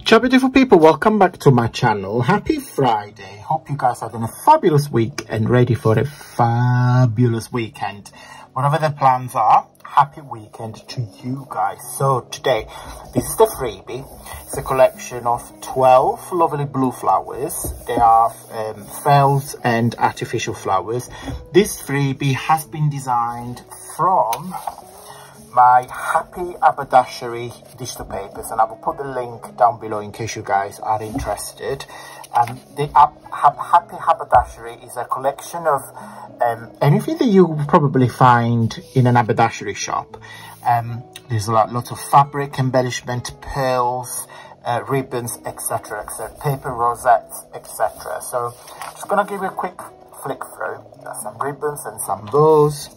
Ciao beautiful people, welcome back to my channel. Happy Friday. Hope you guys are having a fabulous week and ready for a fabulous weekend. Whatever the plans are, happy weekend to you guys. So today, this is the freebie. It's a collection of 12 lovely blue flowers. They are felt and artificial flowers. This freebie has been designed from my Happy Haberdashery digital papers, and I will put the link down below in case you guys are interested. The Happy Haberdashery is a collection of anything that you will probably find in an haberdashery shop. There's lots of fabric embellishment, pearls, ribbons, etc, etc, paper rosettes, etc. So just gonna give you a quick flick through. There's some ribbons and some bows.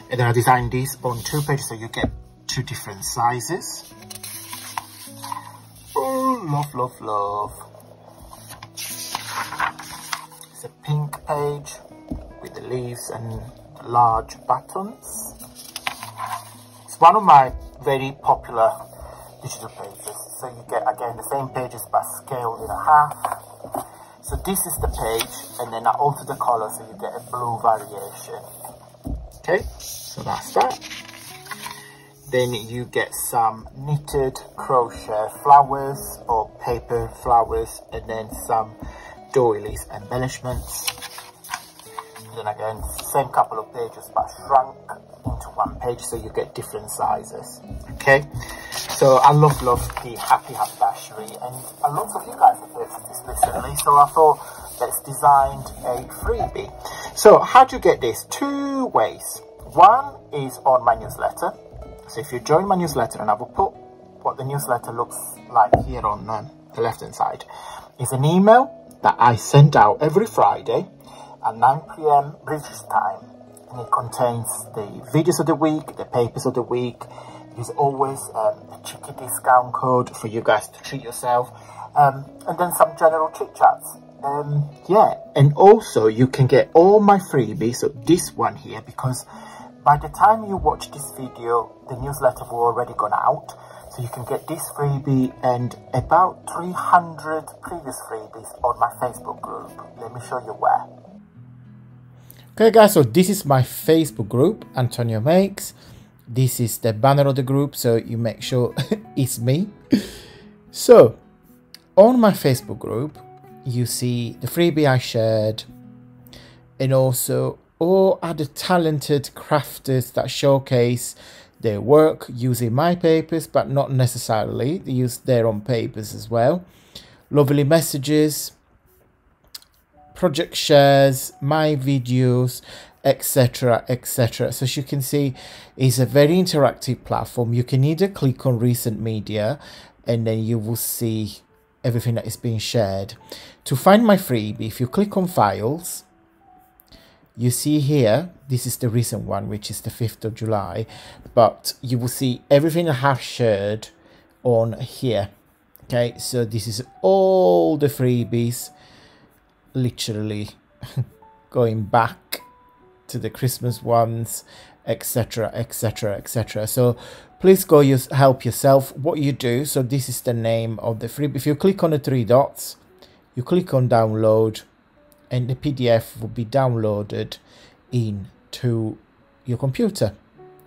And then I designed these on 2 pages so you get 2 different sizes. Oh, love, love, love. It's a pink page with the leaves and large buttons. It's one of my very popular digital pages. So you get, again, the same pages but scaled in half. So this is the page, and then I alter the color so you get a blue variation. Okay, so that's that. Then you get some knitted crochet flowers or paper flowers, and then some doilies embellishments. And then again, same couple of pages but shrunk into 1 page so you get different sizes. Okay, so I love the Happy Haberdashery, and a lot of you guys have purchased this recently, so I thought let's design a freebie. So how do you get this? 2 ways. One is on my newsletter. So if you join my newsletter, and I will put what the newsletter looks like here on the left hand side, is an email that I send out every Friday at 9 PM British time, and it contains the videos of the week, the papers of the week. There's always a cheeky discount code for you guys to treat yourself, and then some general chit chats. Yeah, and also you can get all my freebies, so this one here, because by the time you watch this video, the newsletter will already gone out. So you can get this freebie and about 300 previous freebies on my Facebook group. Let me show you where. Okay guys, so this is my Facebook group, Antonio Makes. This is the banner of the group, so you make sure it's me. So on my Facebook group, you see the freebie I shared, and also all other talented crafters that showcase their work using my papers, but not necessarily. They use their own papers as well. Lovely messages, project shares, my videos, etc, etc. So as you can see, it's a very interactive platform. You can either click on recent media, and then you will see everything that is being shared. To find my freebie, if you click on files, you see here, this is the recent one, which is the 5th of July, but you will see everything I have shared on here. Okay, so this is all the freebies, literally going back to the Christmas ones, etc, etc, etc. So please go help yourself. What you do, so this is the name of the freebie. If you click on the 3 dots, you click on download, and the PDF will be downloaded into your computer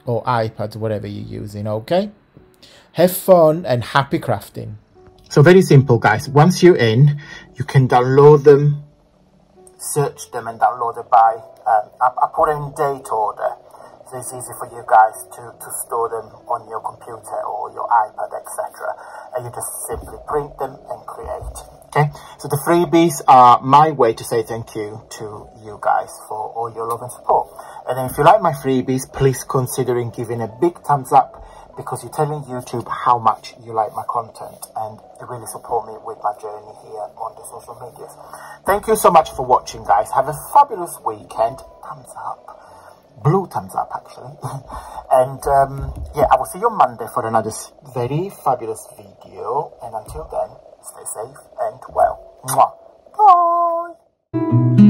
or iPad, whatever you're using. Okay, have fun and happy crafting. So very simple guys, once you're in, you can download them, search them and download it by I put in date order, so it's easy for you guys to store them on your computer or your iPad, etc, and you just simply print them and create. Okay, so the freebies are my way to say thank you to you guys for all your love and support. And then if you like my freebies, please consider giving a big thumbs up, because you're telling YouTube how much you like my content, and it really support me with my journey here on the social medias. Thank you so much for watching guys. Have a fabulous weekend. Thumbs up, blue thumbs up actually. And yeah, I will see you on Monday for another very fabulous video, and until then, stay safe and well. Mwah. Bye.